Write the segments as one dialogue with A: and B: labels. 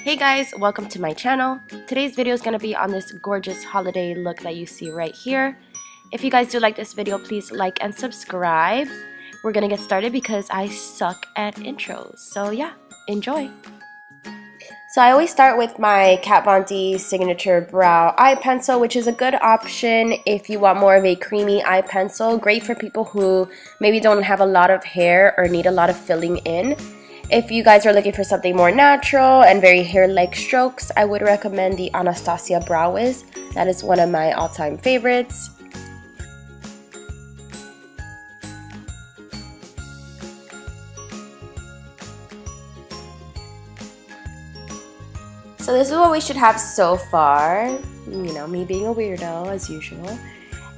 A: Hey guys, welcome to my channel. Today's video is going to be on this gorgeous holiday look that you see right here. If you guys do like this video, please like and subscribe. We're going to get started because I suck at intros. So yeah, enjoy. So I always start with my Kat Von D signature brow eye pencil, which is a good option if you want more of a creamy eye pencil. Great for people who maybe don't have a lot of hair or need a lot of filling in. If you guys are looking for something more natural and very hair-like strokes, I would recommend the Anastasia Brow Wiz. That is one of my all-time favorites. So this is what we should have so far. You know, me being a weirdo as usual.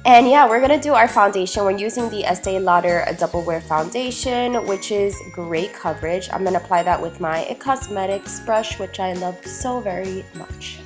A: And yeah, we're gonna do our foundation. We're using the Estee Lauder Double Wear Foundation, which is great coverage. I'm gonna apply that with my IT Cosmetics brush, which I love so very much.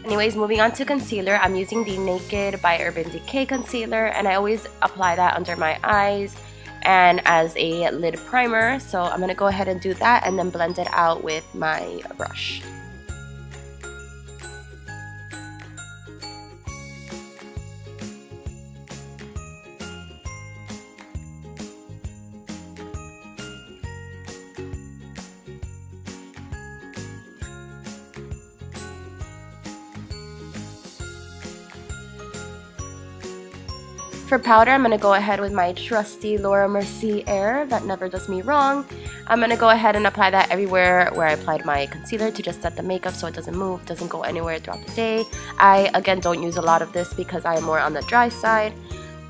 A: Anyways, moving on to concealer, I'm using the Naked by Urban Decay concealer, and I always apply that under my eyes and as a lid primer. So I'm going to go ahead and do that and then blend it out with my brush. For powder, I'm going to go ahead with my trusty Laura Mercier. That never does me wrong. I'm going to go ahead and apply that everywhere where I applied my concealer to just set the makeup so it doesn't move, doesn't go anywhere throughout the day. I, again, don't use a lot of this because I am more on the dry side.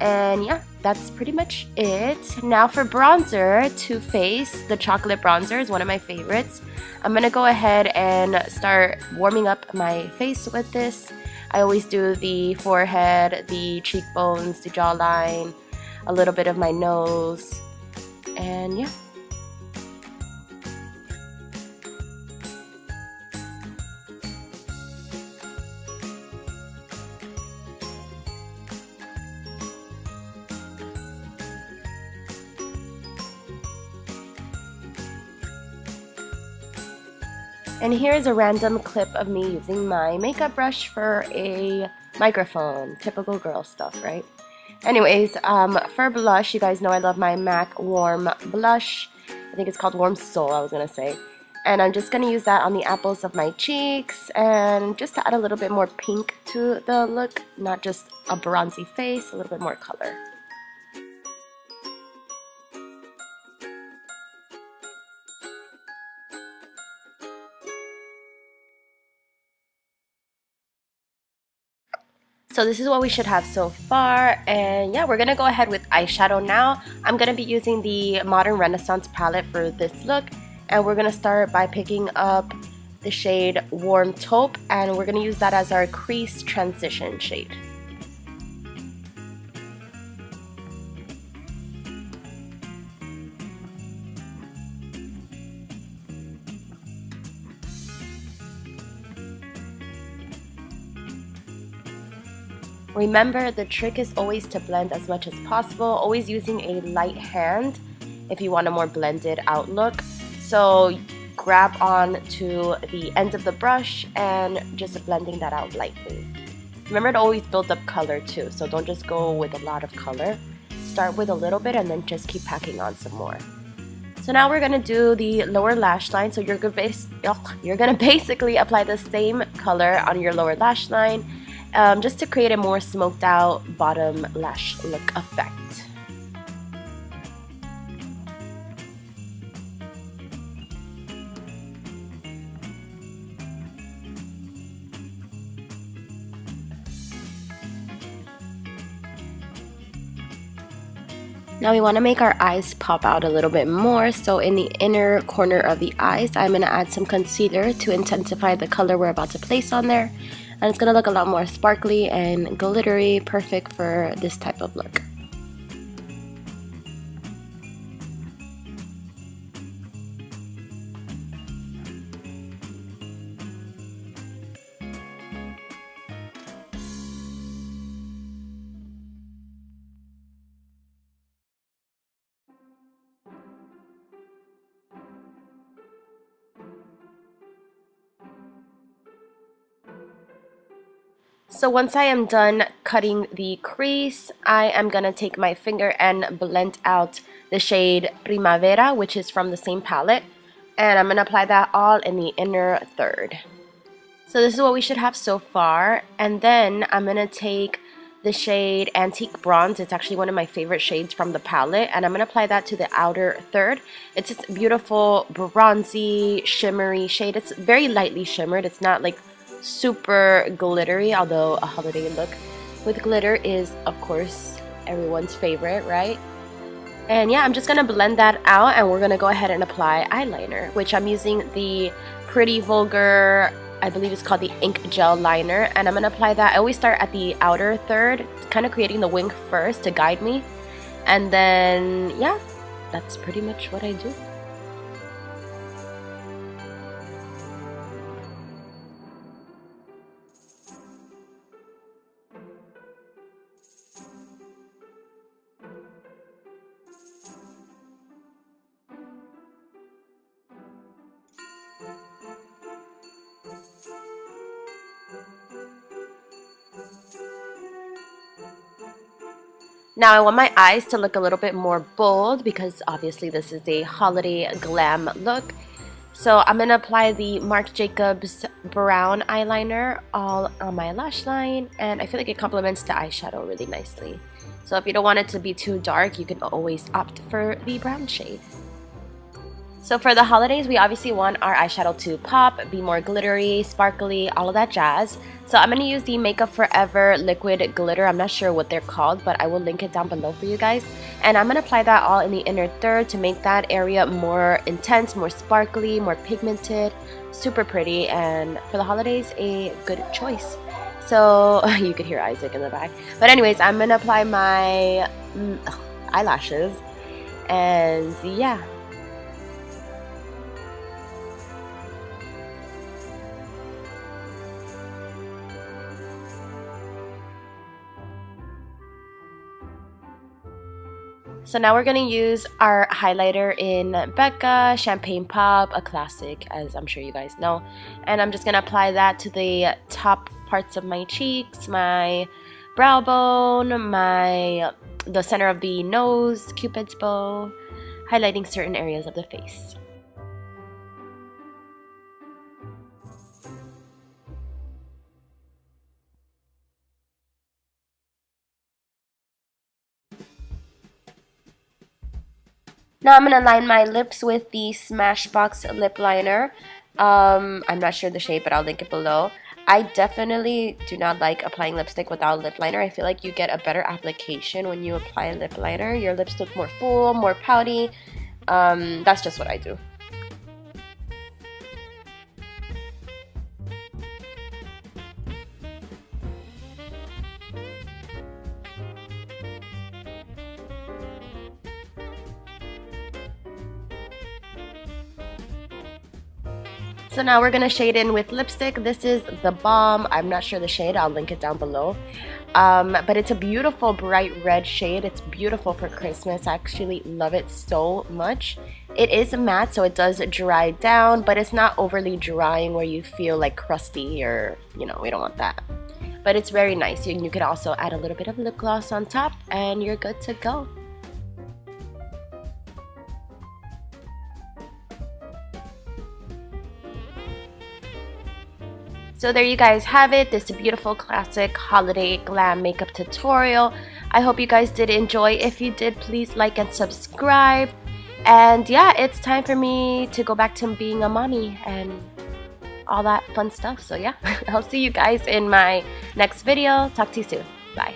A: And yeah, that's pretty much it. Now for bronzer, Too Faced, the chocolate bronzer is one of my favorites. I'm going to go ahead and start warming up my face with this. I always do the forehead, the cheekbones, the jawline, a little bit of my nose, and yeah. And here's a random clip of me using my makeup brush for a microphone. Typical girl stuff, right? Anyways, for blush, you guys know I love my MAC Warm Blush. I think it's called Warm Soul, I was going to say. And I'm just going to use that on the apples of my cheeks and just to add a little bit more pink to the look. Not just a bronzy face, a little bit more color. So this is what we should have so far, and yeah, we're gonna go ahead with eyeshadow now. I'm gonna be using the Modern Renaissance palette for this look, and we're gonna start by picking up the shade Warm Taupe, and we're gonna use that as our crease transition shade. Remember, the trick is always to blend as much as possible, always using a light hand if you want a more blended out look. So grab on to the end of the brush and just blending that out lightly. Remember to always build up color too, so don't just go with a lot of color. Start with a little bit and then just keep packing on some more. So now we're gonna do the lower lash line. So you're gonna basically apply the same color on your lower lash line. Just to create a more smoked out bottom lash look effect. Now we want to make our eyes pop out a little bit more, so in the inner corner of the eyes, I'm going to add some concealer to intensify the color we're about to place on there. And it's going to look a lot more sparkly and glittery, perfect for this type of look. So once I am done cutting the crease, I am going to take my finger and blend out the shade Primavera, which is from the same palette. And I'm going to apply that all in the inner third. So this is what we should have so far. And then I'm going to take the shade Antique Bronze. It's actually one of my favorite shades from the palette. And I'm going to apply that to the outer third. It's this beautiful bronzy, shimmery shade. It's very lightly shimmered. It's not like super glittery, although a holiday look with glitter is, of course, everyone's favorite, right? And yeah, I'm just going to blend that out, and we're going to go ahead and apply eyeliner, which I'm using the Pretty Vulgar, I believe it's called the Ink Gel Liner, and I'm going to apply that. I always start at the outer third, kind of creating the wing first to guide me. And then, yeah, that's pretty much what I do. Now I want my eyes to look a little bit more bold because obviously this is a holiday glam look. So I'm going to apply the Marc Jacobs brown eyeliner all on my lash line, and I feel like it complements the eyeshadow really nicely. So if you don't want it to be too dark, you can always opt for the brown shade. So for the holidays, we obviously want our eyeshadow to pop, be more glittery, sparkly, all of that jazz. So I'm going to use the Makeup Forever liquid glitter. I'm not sure what they're called, but I will link it down below for you guys. And I'm going to apply that all in the inner third to make that area more intense, more sparkly, more pigmented, super pretty, and for the holidays, a good choice. So you could hear Isaac in the back. But anyways, I'm going to apply my eyelashes, and yeah. So now we're going to use our highlighter in Becca, Champagne Pop, a classic, as I'm sure you guys know. And I'm just going to apply that to the top parts of my cheeks, my brow bone, the center of the nose, Cupid's bow, highlighting certain areas of the face. Now I'm going to line my lips with the Smashbox lip liner. I'm not sure the shade, but I'll link it below. I definitely do not like applying lipstick without lip liner. I feel like you get a better application when you apply lip liner. Your lips look more full, more pouty. That's just what I do. So now we're going to shade in with lipstick. This is the Balm. I'm not sure the shade. I'll link it down below. But it's a beautiful bright red shade. It's beautiful for Christmas. I actually love it so much. It is matte, so it does dry down, but it's not overly drying where you feel like crusty or, you know, we don't want that. But it's very nice. You could also add a little bit of lip gloss on top and you're good to go. So there you guys have it. This beautiful classic holiday glam makeup tutorial. I hope you guys did enjoy. If you did, please like and subscribe. And yeah, it's time for me to go back to being a mommy and all that fun stuff. So yeah, I'll see you guys in my next video. Talk to you soon. Bye.